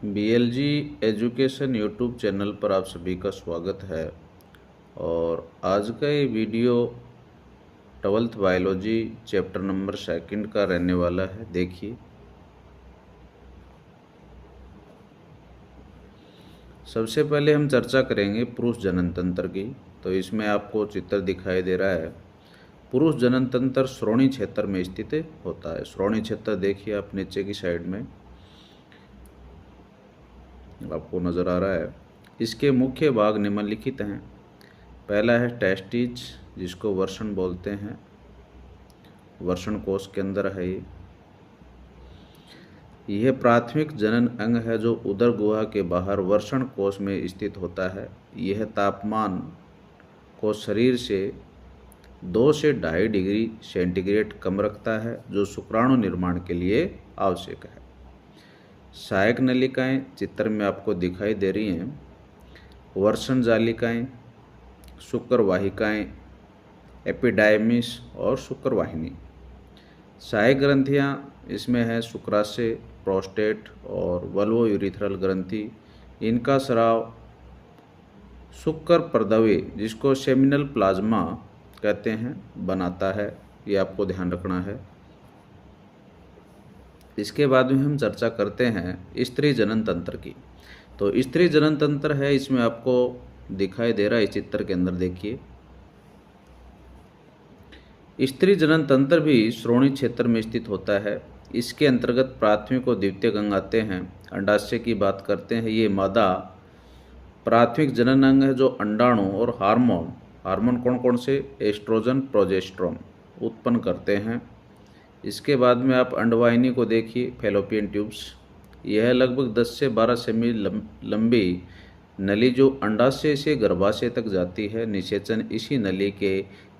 BLG education YouTube channel पर आप सभी का स्वागत है। और आज का ये video 12th biology chapter number 2 का रहने वाला है। देखिए, सबसे पहले हम चर्चा करेंगे पुरुष जनन तंत्र की। तो इसमें आपको चित्र दिखाई दे रहा है। पुरुष जनन तंत्र श्रोणि क्षेत्र में स्थित होता है। श्रोणि क्षेत्र देखिए आप नीचे की साइड में आपको नज़र आ रहा है। इसके मुख्य भाग निम्नलिखित हैं। पहला है टेस्टिज, जिसको वृषण बोलते हैं। वृषण कोश के अंदर है यह प्राथमिक जनन अंग है जो उदर गुहा के बाहर वृषण कोश में स्थित होता है। यह तापमान को शरीर से 2 से 2.5 डिग्री सेंटीग्रेड कम रखता है, जो शुक्राणु निर्माण के लिए आवश्यक है। सहायक नलिकाएं चित्र में आपको दिखाई दे रही हैं। वृषण जालिकाएं, शुक्र वाहिकाएं, एपिडायमिस और शुक्र वाहिनी। सहायक ग्रंथियां इसमें है शुक्राशय, प्रोस्टेट और वल्वो यूरिथ्रल ग्रंथि। इनका स्राव शुक्र प्रदवे, जिसको सेमिनल प्लाज्मा कहते हैं, बनाता है। ये आपको ध्यान रखना है। इसके बाद में हम चर्चा करते हैं स्त्री जनन तंत्र की। तो स्त्री जनन तंत्र है, इसमें आपको दिखाई दे रहा है इस चित्र के अंदर। देखिए, स्त्री जनन तंत्र भी श्रोणि क्षेत्र में स्थित होता है। इसके अंतर्गत प्राथमिक और द्वितीयक अंग आते हैं। अंडाशय की बात करते हैं। ये मादा प्राथमिक जनन अंग है जो अंडाणु और हार्मोन कौन कौन से, एस्ट्रोजन, प्रोजेस्टेरोन उत्पन्न करते हैं। इसके बाद में आप अंडवाहिनी को देखिए, फैलोपियन ट्यूब्स। यह लगभग 10 से 12 सेमी लंबी नली जो अंडाशय से गर्भाशय तक जाती है। निषेचन इसी नली के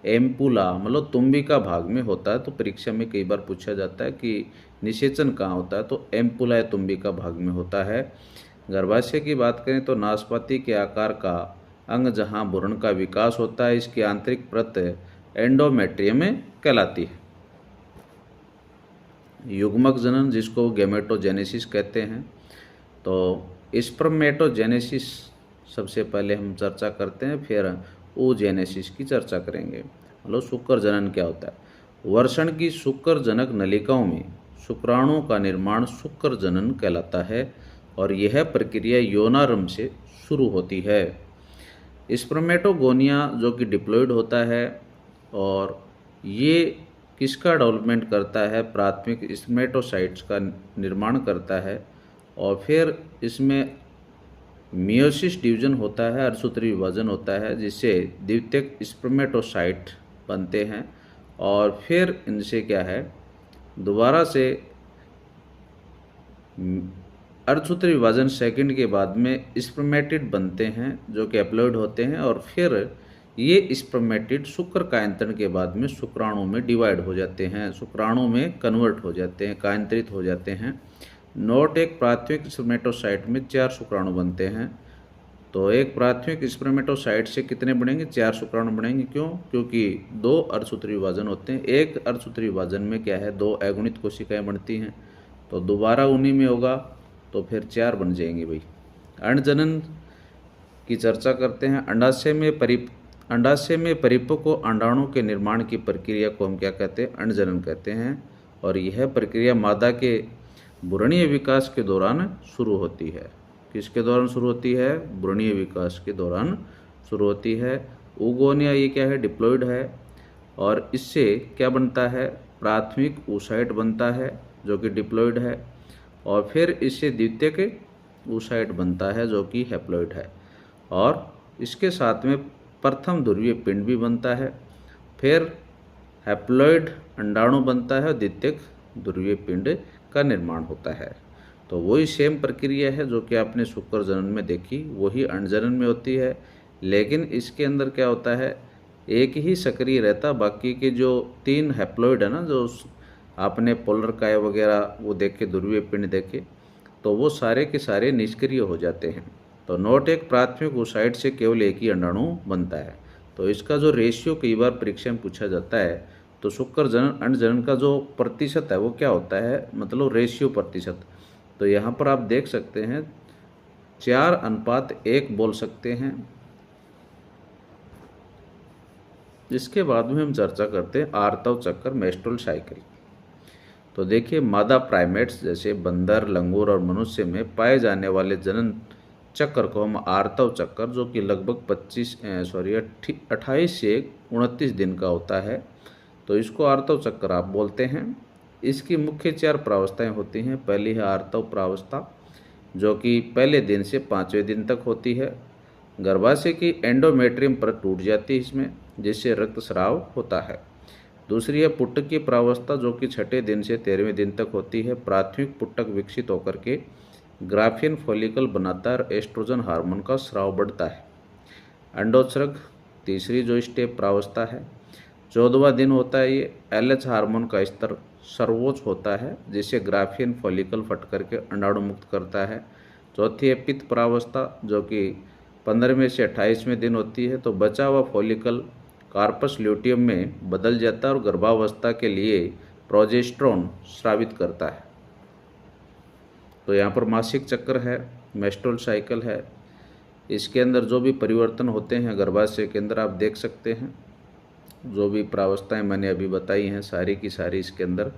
एम्पुला मतलब तुम्बिका भाग में होता है। तो परीक्षा में कई बार पूछा जाता है कि निषेचन कहाँ होता है, तो एम्पुला या तुम्बिका भाग में होता है। गर्भाशय की बात करें तो नाशपाती के आकार का अंग जहाँ भ्रूण का विकास होता है, इसकी आंतरिक परत एंडोमेट्रियम कहलाती है। युग्मक जनन, जिसको गैमेटोजेनेसिस कहते हैं। तो स्पर्मेटोजेनेसिस सबसे पहले हम चर्चा करते हैं, फिर oogenesis की चर्चा करेंगे। मतलब शुक्र जनन क्या होता है। वृषण की शुक्र जनक नलिकाओं में शुक्राणुओं का निर्माण शुक्र जनन कहलाता है और यह प्रक्रिया यौनारंभ से शुरू होती है। स्पर्मेटोगोनिया जो कि डिप्लॉइड होता है और ये किसका डेवलपमेंट करता है, प्राथमिक स्पर्मेटोसाइट्स का निर्माण करता है। और फिर इसमें मियोसिस डिवीजन होता है, अर्धसूत्री विभाजन होता है, जिससे द्वितीयक स्पर्मेटोसाइट बनते हैं। और फिर इनसे क्या है, दोबारा से अर्धसूत्री विभाजन सेकंड के बाद में स्पर्मेटिड बनते हैं जो कि एप्लॉइड होते हैं। और फिर ये स्पर्मेटिड शुक्र कायंत्रण के बाद में शुक्राणु में डिवाइड हो जाते हैं, शुक्राणु में कन्वर्ट हो जाते हैं, कायंत्रित हो जाते हैं। नोट, एक प्राथमिक स्पर्मेटोसाइट में 4 शुक्राणु बनते हैं। तो एक प्राथमिक स्पर्मेटोसाइट से कितने बनेंगे, 4 शुक्राणु बनेंगे। क्यों? क्योंकि 2 अर्धसूत्री विभाजन होते हैं। एक अर्धसूत्री विभाजन में क्या है, 2 अगुणित कोशिकाएं बनती हैं। तो दोबारा उन्हीं में होगा तो फिर 4 बन जाएंगे भाई। अंडजनन की चर्चा करते हैं। अंडाशय में परिपक्व अंडाणु के निर्माण की प्रक्रिया को हम क्या कहते हैं, अंडजनन कहते हैं। और यह प्रक्रिया मादा के भ्रूणीय विकास के दौरान शुरू होती है। किसके दौरान शुरू होती है, भ्रूणीय विकास के दौरान शुरू होती है। oogonia ये क्या है, डिप्लॉइड है। और इससे क्या बनता है, प्राथमिक oocyte बनता है जो कि डिप्लॉइड है। और फिर इससे द्वितीयक oocyte बनता है जो कि हैप्लॉइड है। और इसके साथ में प्रथम ध्रुवीय पिंड भी बनता है। फिर हैप्लॉइड अंडाणु बनता है और द्वितीयक ध्रुवीय पिंड का निर्माण होता है। तो वही सेम प्रक्रिया है जो कि आपने शुक्र जनन में देखी, वही अंडजनन में होती है। लेकिन इसके अंदर क्या होता है, एक ही सक्रिय रहता, बाकी के जो 3 हैप्लॉइड है ना, जो आपने पोलर काय वगैरह वो देखे, ध्रुवीय पिंड देखे, तो वो सारे के सारे निष्क्रिय हो जाते हैं। तो नोट, एक प्राथमिक oocyte से केवल एक ही अंडाणु बनता है। तो इसका जो रेशियो कई बार परीक्षा में पूछा जाता है, तो शुक्र जनन अंड जनन का जो प्रतिशत है वो क्या होता है, मतलब रेशियो प्रतिशत। तो यहाँ पर आप देख सकते हैं 4:1 बोल सकते हैं। इसके बाद में हम चर्चा करते हैं आर्तव चक्कर मेस्ट्रुअल साइकिल। तो देखिए, मादा प्राइमेट्स जैसे बंदर, लंगूर और मनुष्य में पाए जाने वाले जनन चक्र को हम आर्तव चक्कर, जो कि लगभग 28 से 29 दिन का होता है, तो इसको आर्तव चक्कर आप बोलते हैं। इसकी मुख्य 4 प्रावस्थाएं होती हैं। पहली है आर्तव प्रावस्था, जो कि पहले दिन से 5वें दिन तक होती है। गर्भाशय की एंडोमेट्रियम परत टूट जाती है इसमें, जिससे रक्तस्राव होता है। दूसरी है पुटक की प्रावस्था, जो कि 6ठे दिन से 13वें दिन तक होती है। प्राथमिक पुटक विकसित होकर के ग्राफियन फॉलिकल बनाता है और एस्ट्रोजन हार्मोन का स्राव बढ़ता है। अंडोत्सर्ग तीसरी जो स्टेप प्रावस्था है, 14वां दिन होता है। ये LH हार्मोन का स्तर सर्वोच्च होता है, जिससे ग्राफियन फॉलिकल फट करके अंडाणु मुक्त करता है। चौथी है पित्त प्रावस्था, जो कि 15वें से 28वें दिन होती है। तो बचा हुआ फॉलिकल कार्पस ल्यूटियम में बदल जाता है और गर्भावस्था के लिए प्रोजेस्टेरोन स्रावित करता है। तो यहाँ पर मासिक चक्र है, मेस्ट्रुअल साइकिल है। इसके अंदर जो भी परिवर्तन होते हैं गर्भाशय के अंदर, आप देख सकते हैं। जो भी प्रावस्थाएं मैंने अभी बताई हैं, सारी की सारी इसके अंदर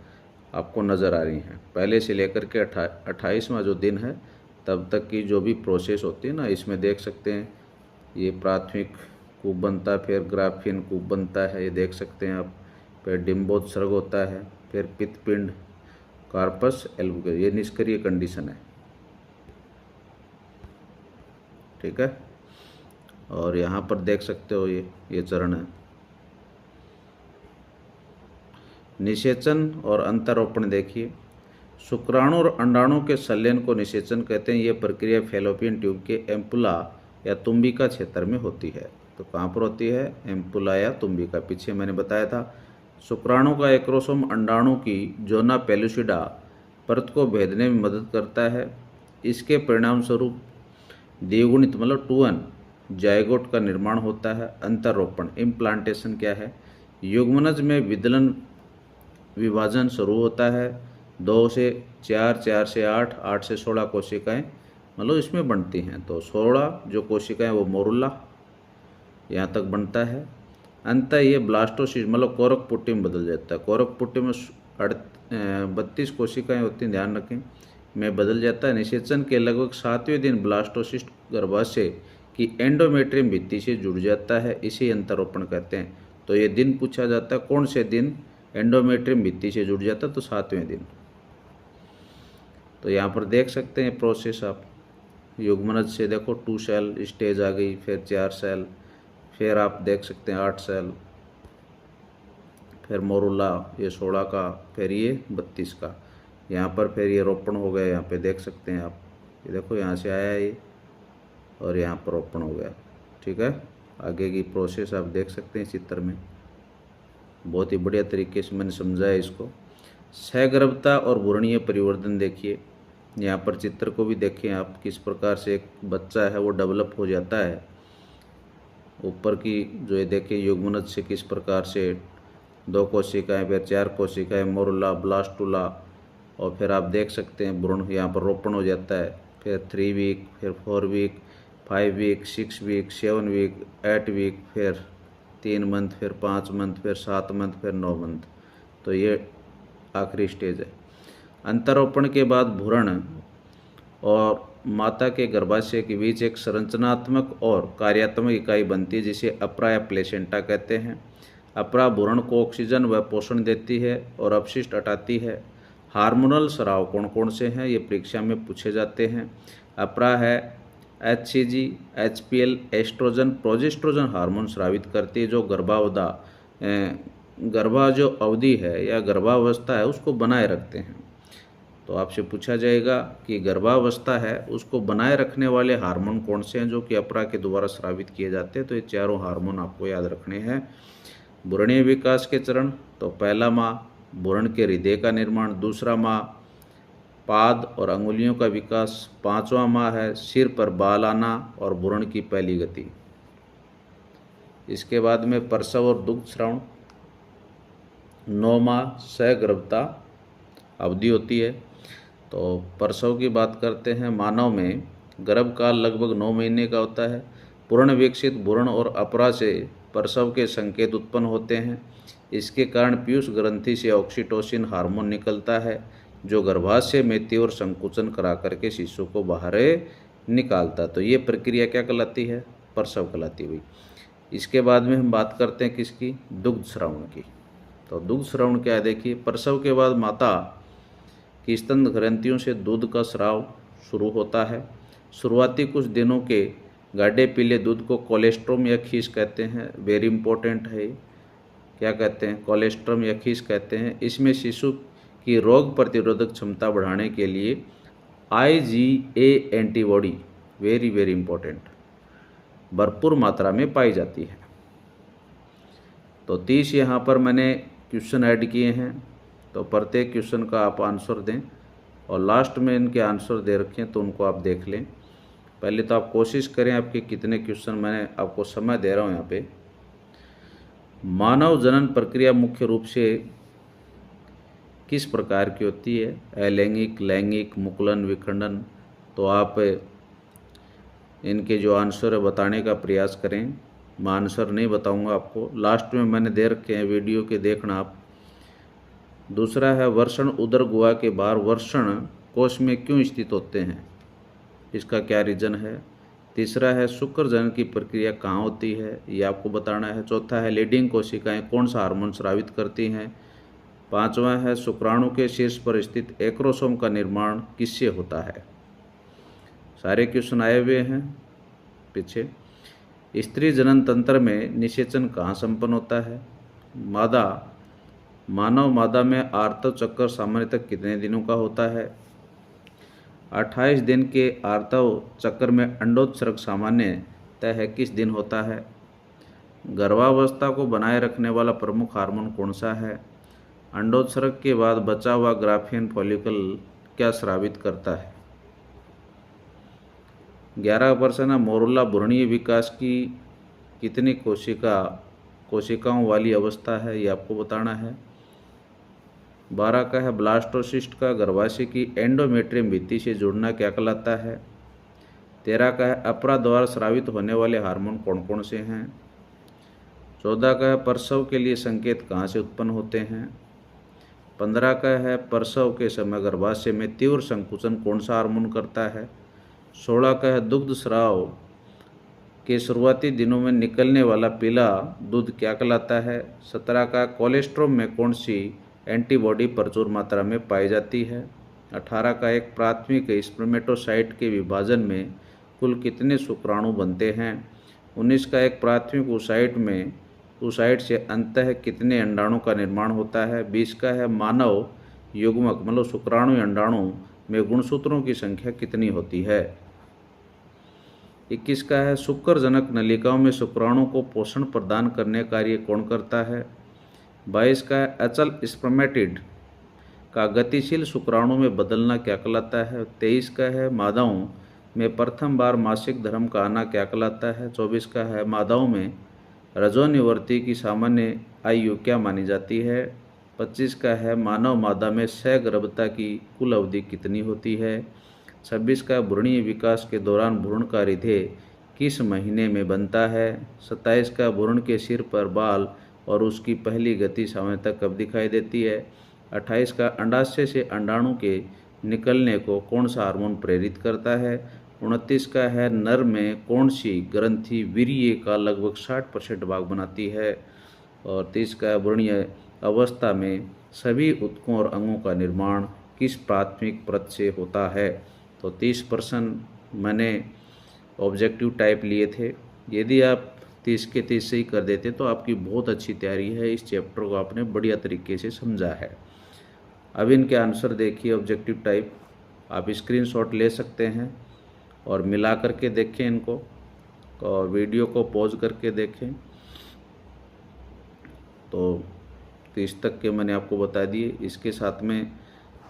आपको नज़र आ रही हैं। पहले से लेकर के 28वां जो दिन है तब तक की जो भी प्रोसेस होती है ना, इसमें देख सकते हैं। ये प्राथमिक कूप बनता है, फिर ग्राफियन कूप बनता है, ये देख सकते हैं आप। फिर डिम्बोत्सर्ग होता है, फिर पित्तपिंड, कार्पस एल्बुकस, ये निष्क्रिय कंडीशन है। ठीक है, और यहाँ पर देख सकते हो ये चरण है। निषेचन और अंतरोपण देखिए। शुक्राणु और अंडाणु के संलयन को निषेचन कहते हैं। यह प्रक्रिया फैलोपियन ट्यूब के एम्पुला या तुम्बिका क्षेत्र में होती है। तो कहाँ पर होती है? एम्पुला या तुम्बिका। पीछे मैंने बताया था शुक्राणु का एक्रोसोम अंडाणु की जोना पेलुसिडा परत को भेदने में मदद करता है। इसके परिणाम स्वरूप द्विगुणित मतलब 2n जायगोट का निर्माण होता है। अंतरोपण इम्प्लांटेशन क्या है? युग्मनज में विभाजन शुरू होता है। 2 से 4, 4 से 8, 8 से 16 कोशिकाएं मतलब इसमें बनती हैं। तो 16 जो कोशिकाएं वो मोरुला यहाँ तक बनता है। अंत ये ब्लास्टोसिस्ट मतलब कोरक पुट्टी में बदल जाता है। कोरक पुट्टी में 32 कोशिकाएं होती हैं, ध्यान रखें, में बदल जाता है। निषेचन के लगभग 7वें दिन ब्लास्टोसिस्ट गर्भाशय की एंडोमेट्रियम भित्ति से जुड़ जाता है। इसे अंतरोपण कहते हैं। तो ये दिन पूछा जाता है, कौन से दिन एंडोमेट्रियम भित्ति से जुड़ जाता है? तो 7वें दिन। तो यहाँ पर देख सकते हैं प्रोसेस आप। युग्मनज से देखो 2 सेल स्टेज आ गई, फिर 4 सेल, फिर आप देख सकते हैं 8 सेल, फिर मोरुला ये 16 का, फिर ये 32 का। यहाँ पर फिर ये रोपण हो गया। यहाँ पे देख सकते हैं आप, ये देखो यहाँ से आया ये और यहाँ पर रोपण हो गया। ठीक है, आगे की प्रोसेस आप देख सकते हैं चित्र में। बहुत ही बढ़िया तरीके से मैंने समझाया इसको। सहगर्भता और भ्रूणीय परिवर्तन देखिए। यहाँ पर चित्र को भी देखें आप, किस प्रकार से एक बच्चा है वो डेवलप हो जाता है। ऊपर की जो ये देखिए युग्मनज से किस प्रकार से 2 कोशिकाएं, फिर 4 कोशिकाएं, मोरुला, ब्लास्टुला, और फिर आप देख सकते हैं भ्रूण यहाँ पर रोपण हो जाता है। फिर 3 वीक, फिर 4 week, 5 week, 6 week, 7 week, 8 week, फिर 3 मंथ, फिर 5 मंथ, फिर 7 मंथ, फिर 9 मंथ। तो ये आखिरी स्टेज है। अंतरोपण के बाद भ्रूण और माता के गर्भाशय के बीच एक संरचनात्मक और कार्यात्मक इकाई बनती है, जिसे अप्रा या प्लेसेंटा कहते हैं। अप्रा भ्रूण को ऑक्सीजन व पोषण देती है और अपशिष्ट हटाती है। हार्मोनल स्राव कौन कौन से हैं ये परीक्षा में पूछे जाते हैं। अप्रा है HCG, HPL, estrogen, progestogen hormone स्रावित करती है, जो गर्भा जो अवधि है या गर्भावस्था है उसको बनाए रखते हैं। तो आपसे पूछा जाएगा कि गर्भावस्था है उसको बनाए रखने वाले हार्मोन कौन से हैं जो कि अप्रा के द्वारा स्रावित किए जाते हैं। तो ये चारों हार्मोन आपको याद रखने हैं। भ्रूणीय विकास के चरण, तो पहला माह भ्रूण के हृदय का निर्माण, दूसरा माह पाद और अंगुलियों का विकास, 5वां माह है सिर पर बाल आना और भ्रूण की पहली गति। इसके बाद में प्रसव और दुग्ध स्राव, 9 माह सहगर्भता अवधि होती है। तो प्रसव की बात करते हैं। मानव में गर्भकाल लगभग 9 महीने का होता है। पूर्ण विकसित भ्रूण और अपरा से प्रसव के संकेत उत्पन्न होते हैं। इसके कारण पीयूष ग्रंथि से ऑक्सीटोसिन हार्मोन निकलता है, जो गर्भाशय में तीव्र संकुचन करा करके शिशु को बाहर निकालता। तो ये प्रक्रिया क्या कहलाती है? प्रसव कहलाती हुई। इसके बाद में हम बात करते हैं किसकी? दुग्ध श्रवण की। तो दुग्ध श्रवण क्या है? देखिए, प्रसव के बाद माता की स्तन ग्रंथियों से दूध का स्राव शुरू होता है। शुरुआती कुछ दिनों के गाढ़े पीले दूध को कोलेस्ट्रम या खीस कहते हैं। वेरी इंपॉर्टेंट है। क्या कहते हैं? कोलेस्ट्रम या खीस कहते हैं। इसमें शिशु की रोग प्रतिरोधक क्षमता बढ़ाने के लिए IgA antibody, very very important, भरपूर मात्रा में पाई जाती है। तो 30 यहाँ पर मैंने क्वेश्चन ऐड किए हैं। तो प्रत्येक क्वेश्चन का आप आंसर दें और लास्ट में इनके आंसर दे रखे हैं तो उनको आप देख लें। पहले तो आप कोशिश करें आपके कितने क्वेश्चन, मैंने आपको समय दे रहा हूँ यहाँ पे। मानव जनन प्रक्रिया मुख्य रूप से किस प्रकार की होती है? अलैंगिक, लैंगिक, मुकुलन, विखंडन। तो आप इनके जो आंसर है बताने का प्रयास करें। मैं आंसर नहीं बताऊंगा आपको, लास्ट में मैंने दे रखे हैं, वीडियो के देखना आप। दूसरा है वर्षण उदर गुहा के बाहर वर्षण कोश में क्यों स्थित होते हैं? इसका क्या रीजन है? तीसरा है शुक्र जनन की प्रक्रिया कहाँ होती है? ये आपको बताना है। चौथा है लीडिंग कोशिकाएं कौन सा हार्मोन स्रावित करती हैं? पांचवा है शुक्राणु के शीर्ष पर स्थित एक्रोसोम का निर्माण किससे होता है? सारे क्वेश्चन आए हुए हैं पीछे। स्त्री जनन तंत्र में निषेचन कहाँ संपन्न होता है? मानव मादा में आर्तव चक्कर सामान्यतः कितने दिनों का होता है? 28 दिन के आर्तव चक्र में अंडोत्सर्ग सामान्यतः है किस दिन होता है? गर्भावस्था को बनाए रखने वाला प्रमुख हार्मोन कौन सा है? अंडोत्सर्ग के बाद बचा हुआ ग्राफियन फॉलिकल क्या स्रावित करता है? 11% मोरुला भ्रूणीय विकास की कितनी कोशिकाओं वाली अवस्था है? ये आपको बताना है। 12 का है ब्लास्टोसिस्ट का गर्भाशय की एंडोमेट्रियम भित्ति से जुड़ना क्या कहलाता है? 13 का है अपरा द्वारा स्रावित होने वाले हार्मोन कौन कौन से हैं? 14 का है प्रसव के लिए संकेत कहाँ से उत्पन्न होते हैं? 15 का है प्रसव के समय गर्भाशय में तीव्र संकुचन कौन सा हार्मोन करता है? 16 का है दुग्ध स्राव के शुरुआती दिनों में निकलने वाला पीला दूध क्या कहलाता है? 17 का कोलेस्ट्रॉम में कौन सी एंटीबॉडी प्रचुर मात्रा में पाई जाती है? 18 का एक प्राथमिक स्पर्मेटोसाइट के विभाजन में कुल कितने शुक्राणु बनते हैं? 19 का एक प्राथमिक oocyte से अंततः कितने अंडाणु का निर्माण होता है? 20 का है मानव युग्मक मतलब शुक्राणु अंडाणु में गुणसूत्रों की संख्या कितनी होती है? 21 का है शुक्रजनक नलिकाओं में शुक्राणु को पोषण प्रदान करने का कार्य कौन करता है? 22 का है अचल स्पर्मेटिड का गतिशील शुक्राणु में बदलना क्या कहलाता है? 23 का है मादाओं में प्रथम बार मासिक धर्म का आना क्या कहलाता है? 24 का है मादाओं में रजोनिवर्ती की सामान्य आयु क्या मानी जाती है? 25 का है मानव मादा में सहगर्भता की कुल अवधि कितनी होती है? 26 का भ्रूणीय विकास के दौरान भ्रूण का हृदय किस महीने में बनता है? 27 का भ्रूण के सिर पर बाल और उसकी पहली गति सामान्यतः कब दिखाई देती है? 28 का अंडाशय से अंडाणु के निकलने को कौन सा हार्मोन प्रेरित करता है? 29 का है नर में कौन सी ग्रंथि वीर्य का लगभग 60% भाग बनाती है? और 30 का भ्रूणीय अवस्था में सभी ऊतकों और अंगों का निर्माण किस प्राथमिक परत से होता है? तो 30% मैंने ऑब्जेक्टिव टाइप लिए थे। यदि आप 30 के 30 से ही कर देते तो आपकी बहुत अच्छी तैयारी है। इस चैप्टर को आपने बढ़िया तरीके से समझा है। अब इनके आंसर देखिए ऑब्जेक्टिव टाइप, आप स्क्रीनशॉट ले सकते हैं और मिला करके देखें इनको, और वीडियो को पॉज करके देखें। तो 30 तक के मैंने आपको बता दिए। इसके साथ में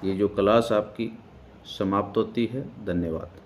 ये जो क्लास आपकी समाप्त होती है। धन्यवाद।